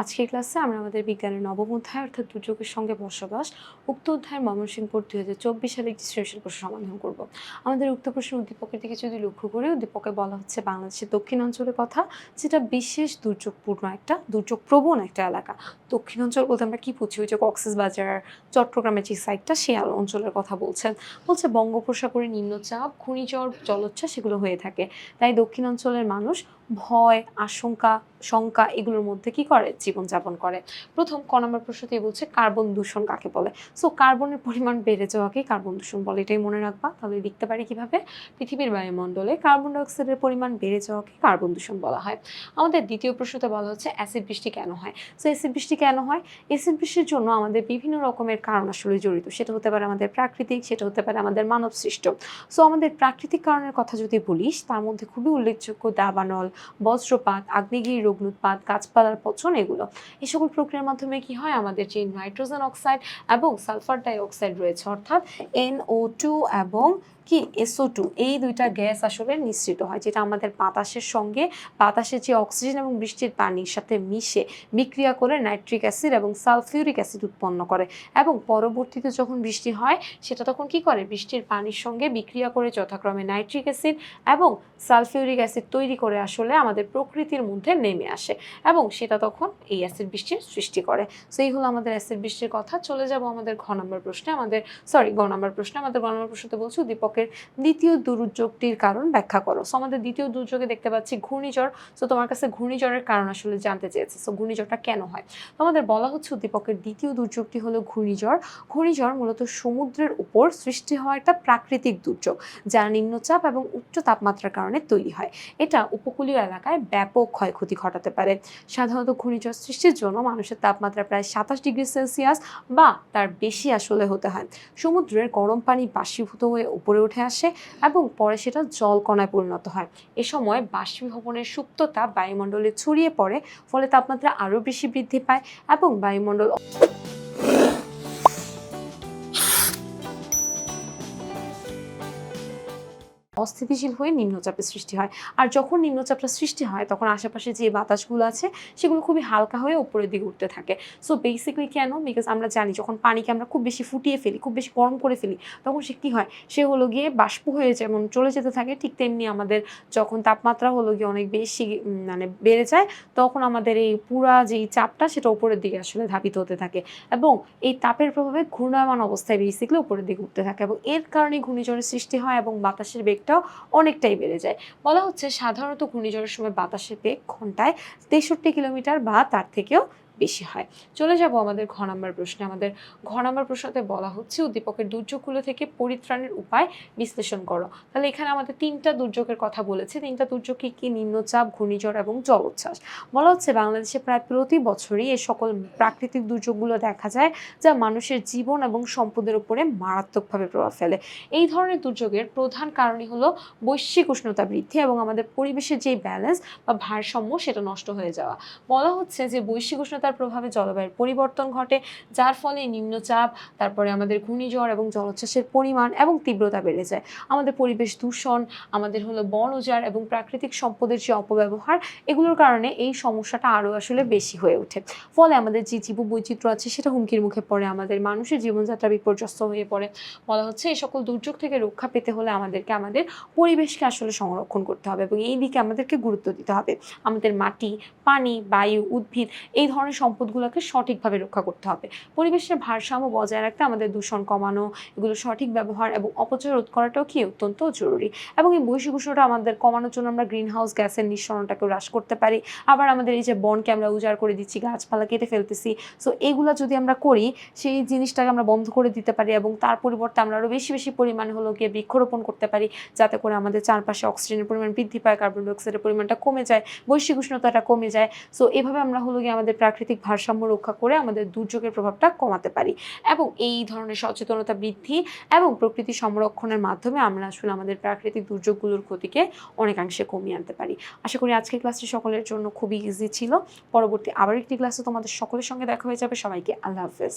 আজকের ক্লাসে আমরা আমাদের বিজ্ঞানের নবম অধ্যায় অর্থাৎ দুর্যোগের সঙ্গে বসবাস উক্ত অধ্যায়ের ময়মনসিংহ বোর্ড 2024 সালে একটি সৃজনশীল প্রশ্ন সমাধান করব। আমাদের উক্ত প্রশ্নের উদ্দীপকের দিকে যদি লক্ষ্য করি, উদ্দীপকে বলা হচ্ছে বাংলাদেশের দক্ষিণ অঞ্চলের কথা, যেটা বিশেষ দুর্যোগপ্রবণ একটা এলাকা। দক্ষিণ অঞ্চল বলতে আমরা কি বুঝি? ওই যে কক্সবাজার, চট্টগ্রামের যে সাইডটা, সেই অঞ্চলের কথা বলছে বঙ্গোপসাগরে নিম্নচাপ, ঘূর্ণিঝড়, জলোচ্ছ্বাস সেগুলো হয়ে থাকে। তাই দক্ষিণ অঞ্চলের মানুষ ভয়, আশঙ্কা, শঙ্কা এগুলোর মধ্যে কি করে? জীবনযাপন করে। প্রথম ক নম্বর প্রশ্নতেই বলছে কার্বন দূষণ কাকে বলে। সো কার্বনের পরিমাণ বেড়ে যাওয়াকে কার্বন দূষণ বলে, এটাই মনে রাখবা। তাহলে লিখতে পারি কিভাবে? পৃথিবীর বায়ুমণ্ডলে কার্বন ডাইঅক্সাইডের পরিমাণ বেড়ে যাওয়াকে কার্বন দূষণ বলা হয়। আমাদের দ্বিতীয় প্রশ্নতে বলা হচ্ছে অ্যাসিড বৃষ্টি কেন হয়। সো অ্যাসিড বৃষ্টি কেন হয়? অ্যাসিড বৃষ্টির জন্য আমাদের বিভিন্ন রকমের কারণ আসলে জড়িত। সেটা হতে পারে আমাদের প্রাকৃতিক, সেটা হতে পারে আমাদের মানব সৃষ্ট। সো আমাদের প্রাকৃতিক কারণের কথা যদি বলিস, তার মধ্যে খুবই উল্লেখযোগ্য দাবানল, বজ্রপাত, আগ্নেয়গিরি অগ্ন্যুৎপাত, গাছপালার পচন এগুলো। এই সকল প্রক্রিয়ার মাধ্যমে কি হয়? আমাদের যে নাইট্রোজেন অক্সাইড এবং সালফার ডাই অক্সাইড রয়েছে, অর্থাৎ NO2 এবং কি SO2, এই দুইটা গ্যাস আসলে নিঃসৃত হয়, যেটা আমাদের বাতাসের সঙ্গে, বাতাসের যে অক্সিজেন এবং বৃষ্টির পানির সাথে মিশে বিক্রিয়া করে নাইট্রিক অ্যাসিড এবং সালফিউরিক অ্যাসিড উৎপন্ন করে। এবং পরবর্তীতে যখন বৃষ্টি হয়, সেটা তখন কি করে? বৃষ্টির পানির সঙ্গে বিক্রিয়া করে যথাক্রমে নাইট্রিক অ্যাসিড এবং সালফিউরিক অ্যাসিড তৈরি করে আসলে আমাদের প্রকৃতির মধ্যে নেমে আসে, এবং সেটা তখন এই অ্যাসিড বৃষ্টির সৃষ্টি করে। সো এই হলো আমাদের অ্যাসিড বৃষ্টির কথা। চলে যাব আমাদের গ নম্বর প্রশ্নে। আমাদের গ নম্বর প্রশ্নতে বলছি উদ্দীপকের দ্বিতীয় দুর্যোগটির কারণ ব্যাখ্যা করো। সো আমাদের দ্বিতীয় দুর্যোগে দেখতে পাচ্ছি ঘূর্ণিঝড়। সো তোমার কাছে ঘূর্ণিঝড়ের কারণ আসলে জানতে চেয়েছে। সো ঘূর্ণিঝড়টা কেন হয়? তো আমাদের বলা হচ্ছে উদ্দীপকের দ্বিতীয় দুর্যোগটি হলো ঘূর্ণিঝড়। ঘূর্ণিঝড় মূলত সমুদ্রের উপর সৃষ্টি হওয়া একটা প্রাকৃতিক দুর্যোগ, যা নিম্নচাপ এবং উচ্চ তাপমাত্রার কারণে তৈরি হয়। এটা উপকূলীয় এলাকায় ব্যাপক ক্ষয়ক্ষতি ঘটাতে পারে। সাধারণত ঘূর্ণিঝড় সৃষ্টির জন্য মানুষের তাপমাত্রা প্রায় 27 ডিগ্রি সেলসিয়াস বা তার বেশি আসলে হতে হয়। সমুদ্রের গরম পানি বাষ্পীভূত হয়ে উপরে উঠে আসে এবং পরে সেটা জলকণায় পরিণত হয়। এ সময় বাষ্পীভবনের সুপ্ত তাপ বায়ুমণ্ডলে ছড়িয়ে পড়ে, ফলে তাপমাত্রা আরও বেশি বৃদ্ধি পায় এবং বায়ুমণ্ডল অস্থিতিশীল হয়ে নিম্নচাপের সৃষ্টি হয়। আর যখন নিম্নচাপটা সৃষ্টি হয়, তখন আশেপাশে যে বাতাসগুলো আছে সেগুলো খুবই হালকা হয়ে উপরের দিকে উঠতে থাকে। সো বেসিক্যালি কেন? বিকজ আমরা জানি যখন পানিকে আমরা খুব বেশি ফুটিয়ে ফেলি, খুব বেশি গরম করে ফেলি, তখন সে কী হয়? সে হলো গিয়ে বাষ্প হয়ে যেমন চলে যেতে থাকে, ঠিক তেমনি আমাদের যখন তাপমাত্রা হলো গিয়ে অনেক বেশি মানে বেড়ে যায়, তখন আমাদের এই পুরা যেই চাপটা সেটা উপরের দিকে আসলে ধাবিত হতে থাকে, এবং এই তাপের প্রভাবে ঘূর্ণায়মান অবস্থায় বেসিক্যালি উপরের দিকে উঠতে থাকে, এবং এর কারণে ঘূর্ণিঝড়ের সৃষ্টি হয় এবং বাতাসের বেগটাও অনেকটাই বেড়ে যায়। বলা হচ্ছে সাধারণত ঘূর্ণিঝড়ের সময় বাতাসের বেগ ঘন্টায় 63 কিলোমিটার বা তার থেকেও বেশি হয়। চলে যাব আমাদের ঘ নম্বর প্রশ্নে। আমাদের ঘ নম্বর প্রশ্নতে বলা হচ্ছে উদ্দীপকের দুর্যোগগুলো থেকে পরিত্রাণের উপায় বিশ্লেষণ করো। তাহলে এখানে আমাদের তিনটা দুর্যোগের কথা বলেছে। তিনটা দুর্যোগ কি? নিম্নচাপ, ঘূর্ণিঝড় এবং জলোচ্ছ্বাস। বলা হচ্ছে বাংলাদেশে প্রায় প্রতি বছরই এই সকল প্রাকৃতিক দুর্যোগগুলো দেখা যায়, যা মানুষের জীবন এবং সম্পদের উপরে মারাত্মকভাবে প্রভাব ফেলে। এই ধরনের দুর্যোগের প্রধান কারণই হলো বৈশ্বিক উষ্ণতা বৃদ্ধি এবং আমাদের পরিবেশের যে ব্যালেন্স বা ভারসাম্য সেটা নষ্ট হয়ে যাওয়া। বলা হচ্ছে যে বৈশ্বিক উষ্ণতার প্রভাবে জলবায়ুর পরিবর্তন ঘটে, যার ফলে নিম্নচাপ, তারপরে আমাদের ঘূর্ণিঝড় এবং জলোচ্ছ্বাসের পরিমাণ এবং তীব্রতা বেড়ে যায়। আমাদের পরিবেশ দূষণ, আমাদের হলো বন উজাড় এবং প্রাকৃতিক সম্পদের যে অপব্যবহার, এগুলোর কারণে এই সমস্যাটা আরও আসলে বেশি হয়ে ওঠে। ফলে আমাদের যে জীববৈচিত্র্য আছে সেটা হুমকির মুখে পড়ে, আমাদের মানুষের জীবনযাত্রা বিপর্যস্ত হয়ে পড়ে। বলা হচ্ছে এই সকল দুর্যোগ থেকে রক্ষা পেতে হলে আমাদেরকে আমাদের পরিবেশকে আসলে সংরক্ষণ করতে হবে, এবং এই দিকে আমাদেরকে গুরুত্ব দিতে হবে। আমাদের মাটি, পানি, বায়ু, উদ্ভিদ এই ধরনের সম্পদগুলোকে সঠিকভাবে রক্ষা করতে হবে। পরিবেশের ভারসাম্য বজায় রাখতে আমাদের দূষণ কমানো, এগুলো সঠিক ব্যবহার এবং অপচয় রোধ করাটাও কি অত্যন্ত জরুরি। এবং এই বৈশ্বিক উষ্ণতা আমাদের কমানোর জন্য আমরা গ্রিন হাউস গ্যাসের নিঃসরণটাকে হ্রাস করতে পারি। আবার আমাদের এই যে বনকে আমরা উজাড় করে দিচ্ছি, গাছপালা কেটে ফেলতেছি, সো এগুলো যদি আমরা করি, সেই জিনিসটাকে আমরা বন্ধ করে দিতে পারি, এবং তার পরিবর্তে আমরা আরও বেশি বেশি পরিমাণে হলো গিয়ে বৃক্ষরোপণ করতে পারি, যাতে করে আমাদের চারপাশে অক্সিজেনের পরিমাণ বৃদ্ধি পায়, কার্বন ডাইঅক্সাইডের পরিমাণটা কমে যায়, বৈশ্বিক উষ্ণতাটা কমে যায়। সো এভাবে আমরা হলো গিয়ে আমাদের প্রাকৃতিক ভারসাম্য রক্ষা করে আমাদের দুর্যোগের প্রভাবটা কমাতে পারি, এবং এই ধরনের সচেতনতা বৃদ্ধি এবং প্রকৃতি সংরক্ষণের মাধ্যমে আমরা আসলে আমাদের প্রাকৃতিক দুর্যোগগুলোর ক্ষতিকে অনেকাংশে কমিয়ে আনতে পারি। আশা করি আজকের ক্লাসটি সকলের জন্য খুবই ইজি ছিল। পরবর্তী আবার একটি ক্লাসে তোমাদের সকলের সঙ্গে দেখা হয়ে যাবে। সবাইকে আল্লাহ হাফেজ।